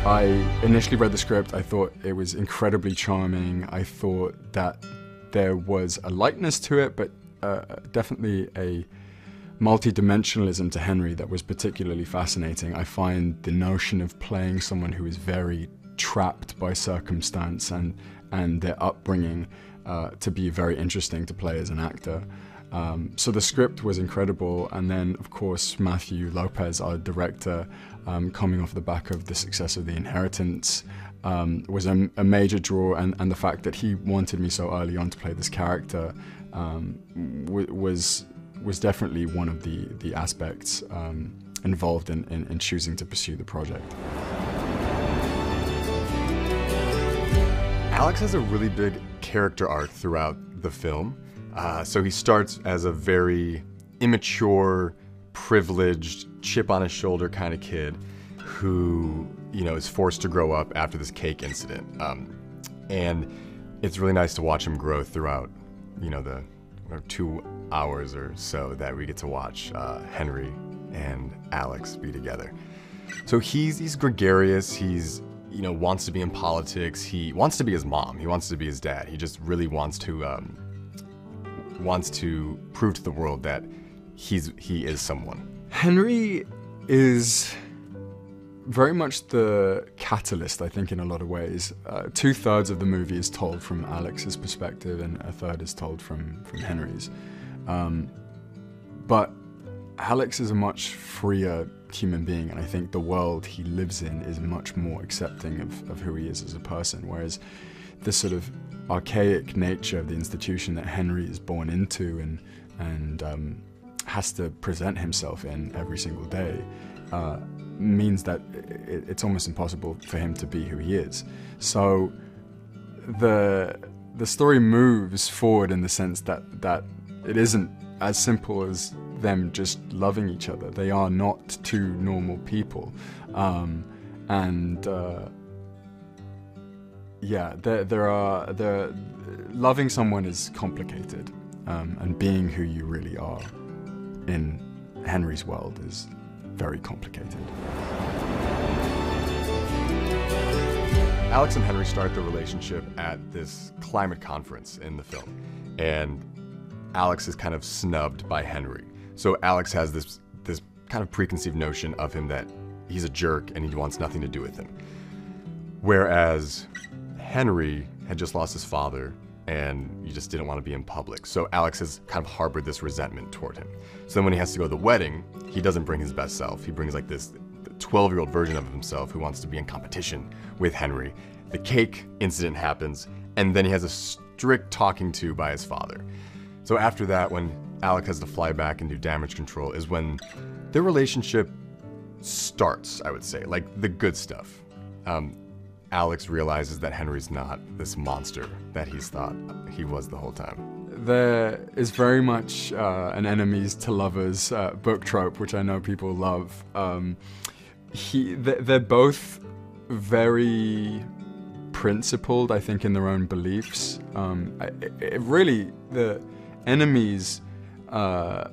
I initially read the script, I thought it was incredibly charming. I thought that there was a likeness to it, but definitely a multi-dimensionalism to Henry that was particularly fascinating. I find the notion of playing someone who is very trapped by circumstance and their upbringing to be very interesting to play as an actor. So the script was incredible, and then of course Matthew López, our director, coming off the back of the success of The Inheritance, was a major draw, and the fact that he wanted me so early on to play this character was definitely one of the aspects involved in choosing to pursue the project. Alex has a really big character arc throughout the film. So he starts as a very immature, privileged, chip on his shoulder kind of kid who, you know, is forced to grow up after this cake incident. And it's really nice to watch him grow throughout, you know, the 2 hours or so that we get to watch Henry and Alex be together. So he's gregarious, he's, you know, wants to be in politics, he wants to be his mom, he wants to be his dad, he just really wants to prove to the world that he is someone. Henry is very much the catalyst, I think, in a lot of ways. 2/3 of the movie is told from Alex's perspective, and 1/3 is told from Henry's. But Alex is a much freer human being, and I think the world he lives in is much more accepting of who he is as a person, whereas this sort of archaic nature of the institution that Henry is born into and has to present himself in every single day means that it's almost impossible for him to be who he is. So the story moves forward in the sense that it isn't as simple as them just loving each other. They are not two normal people, loving someone is complicated, and being who you really are in Henry's world is very complicated. Alex and Henry start the relationship at this climate conference in the film, and Alex is kind of snubbed by Henry. So Alex has this kind of preconceived notion of him that he's a jerk and he wants nothing to do with him. Whereas Henry had just lost his father and he just didn't want to be in public. So Alex has kind of harbored this resentment toward him. So then when he has to go to the wedding, he doesn't bring his best self. He brings like this 12-year-old version of himself who wants to be in competition with Henry. The cake incident happens, and then he has a strict talking to by his father. So after that, when Alex has to fly back and do damage control, is when their relationship starts, I would say, like the good stuff. Alex realizes that Henry's not this monster that he's thought he was the whole time. There is very much an enemies to lovers book trope, which I know people love. They're both very principled, I think, in their own beliefs. Really, the enemies, the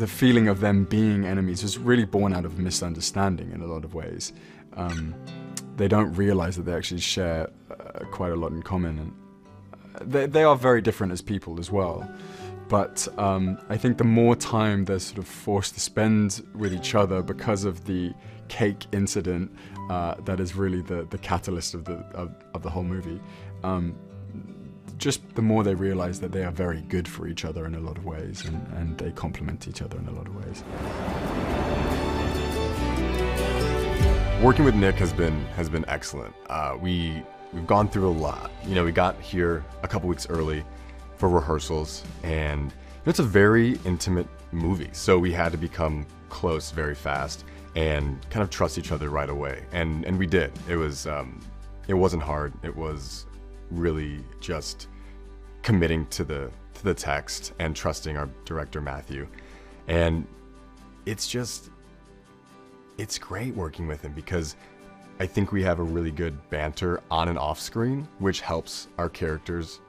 feeling of them being enemies is really born out of misunderstanding in a lot of ways. They don't realize that they actually share quite a lot in common, and they are very different as people as well. But I think the more time they're sort of forced to spend with each other because of the cake incident, that is really the catalyst of the whole movie. Just the more they realize that they are very good for each other in a lot of ways, and they complement each other in a lot of ways. Working with Nick has been excellent. We've gone through a lot. You know, we got here a couple weeks early for rehearsals, and it's a very intimate movie, so we had to become close very fast and kind of trust each other right away, and we did. It wasn't hard. It was really just committing to the text and trusting our director Matthew, and it's great working with him because I think we have a really good banter on and off screen, which helps our characters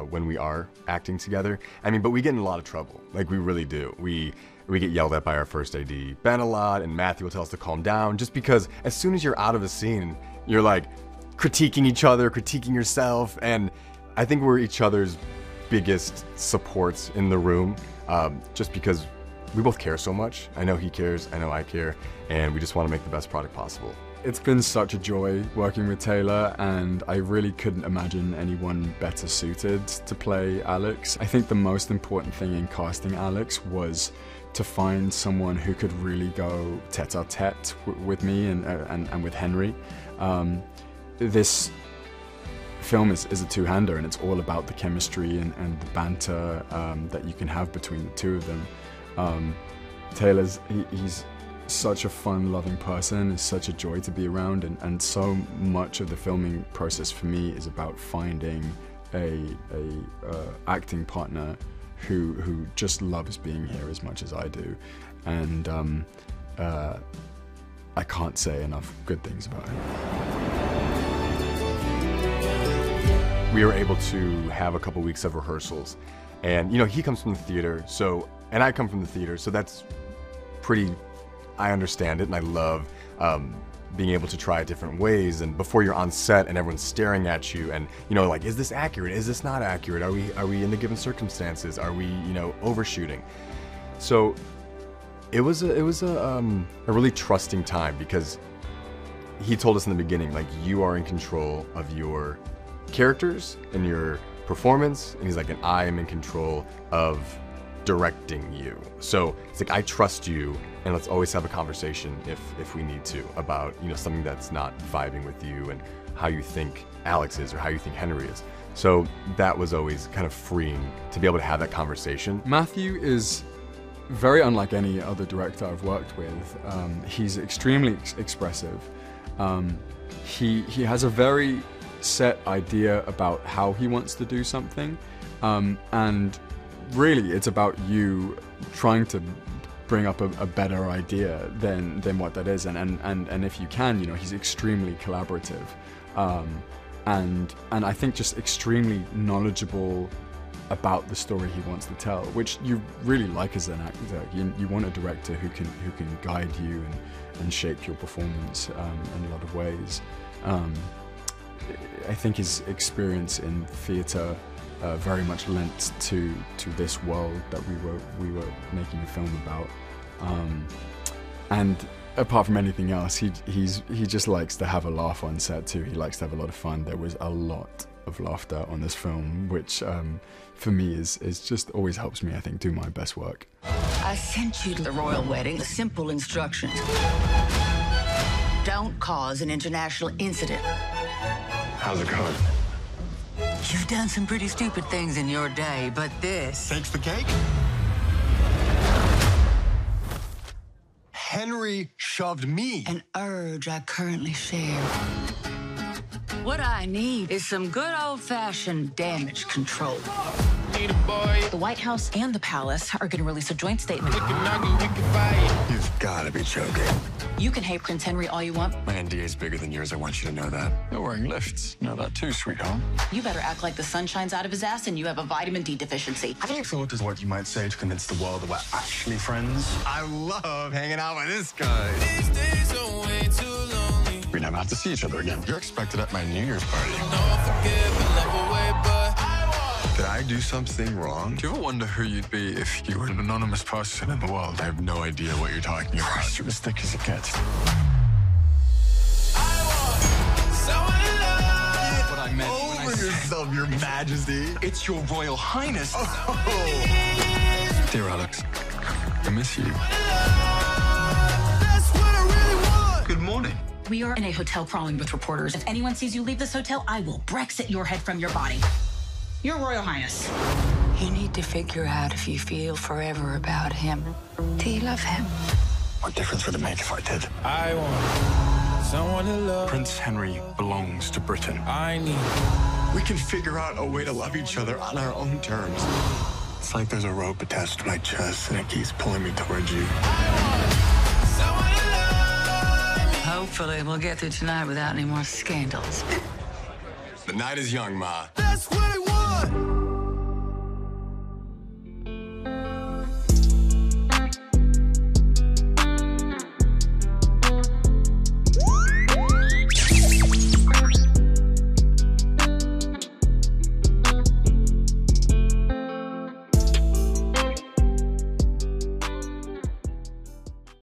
when we are acting together. I mean, but we get in a lot of trouble, like we really do. We We get yelled at by our first AD, Ben, a lot, and Matthew will tell us to calm down, just because as soon as you're out of a scene, you're like critiquing each other, critiquing yourself, and I think we're each other's biggest supports in the room, just because we both care so much. I know he cares, I know I care, and we just want to make the best product possible. It's been such a joy working with Taylor, and I really couldn't imagine anyone better suited to play Alex. I think the most important thing in casting Alex was to find someone who could really go tete-a-tete with me and with Henry. This film is a two-hander, and it's all about the chemistry and the banter that you can have between the two of them. Taylor's, he's such a fun-loving person, is such a joy to be around, and so much of the filming process for me is about finding a acting partner who just loves being here as much as I do, and I can't say enough good things about him. We were able to have a couple weeks of rehearsals, and he comes from the theater, and I come from the theater, so that's pretty, I understand it, and I love being able to try it different ways, and before you're on set and everyone's staring at you and like, is this accurate, is this not accurate, are we in the given circumstances, are we overshooting? So it was a really trusting time, because he told us in the beginning, like, you are in control of your characters and your performance, and he's like, and I am in control of directing you. So it's like, I trust you, and let's always have a conversation if we need to about something that's not vibing with you and how you think Alex is or how you think Henry is. So that was always kind of freeing to be able to have that conversation. Matthew is very unlike any other director I've worked with. He's extremely expressive. He has a very set idea about how he wants to do something, and really it's about you trying to bring up a better idea than what that is, and if you can, he's extremely collaborative, and I think just extremely knowledgeable about the story he wants to tell, which you really like as an actor. You want a director who can guide you and shape your performance in a lot of ways. I think his experience in theatre very much lent to this world that we were making a film about, and apart from anything else, he just likes to have a laugh on set too. He likes to have a lot of fun. There was a lot of laughter on this film, which for me is just always helps me, I think, do my best work. I sent you to the royal wedding. Simple instructions. Don't cause an international incident. How's it going? You've done some pretty stupid things in your day, but this Takes the cake? Henry shoved me. an urge I currently share. What I need is some good old-fashioned damage control. The White House and the Palace are going to release a joint statement. You've got to be joking. You can hate Prince Henry all you want. My NDA is bigger than yours. I want you to know that. You're wearing lifts. Know that too, sweetheart. You better act like the sun shines out of his ass and you have a vitamin D deficiency. Have you thought as what you might say to convince the world that we're actually friends? I love hanging out with this guy. These days are way too lonely. We never have to see each other again. You're expected at my New Year's party. Did I do something wrong? Do you ever wonder who you'd be if you were an anonymous person in the world? I have no idea what you're talking about. You're as thick as it gets. What I meant when I said... yourself, Your Majesty. It's Your Royal Highness. Oh. Dear Alex, I miss you. That's what I really want. Good morning. We are in a hotel crawling with reporters. If anyone sees you leave this hotel, I will Brexit your head from your body. Your Royal Highness. You need to figure out if you feel forever about him. Do you love him? What difference would it make if I did? I want someone to love. Prince Henry belongs to Britain. I need We can figure out a way to love each other on our own terms. It's like there's a rope attached to my chest and it keeps pulling me towards you. someone to love. Hopefully, we'll get through tonight without any more scandals. The night is young, Ma. That's what I want.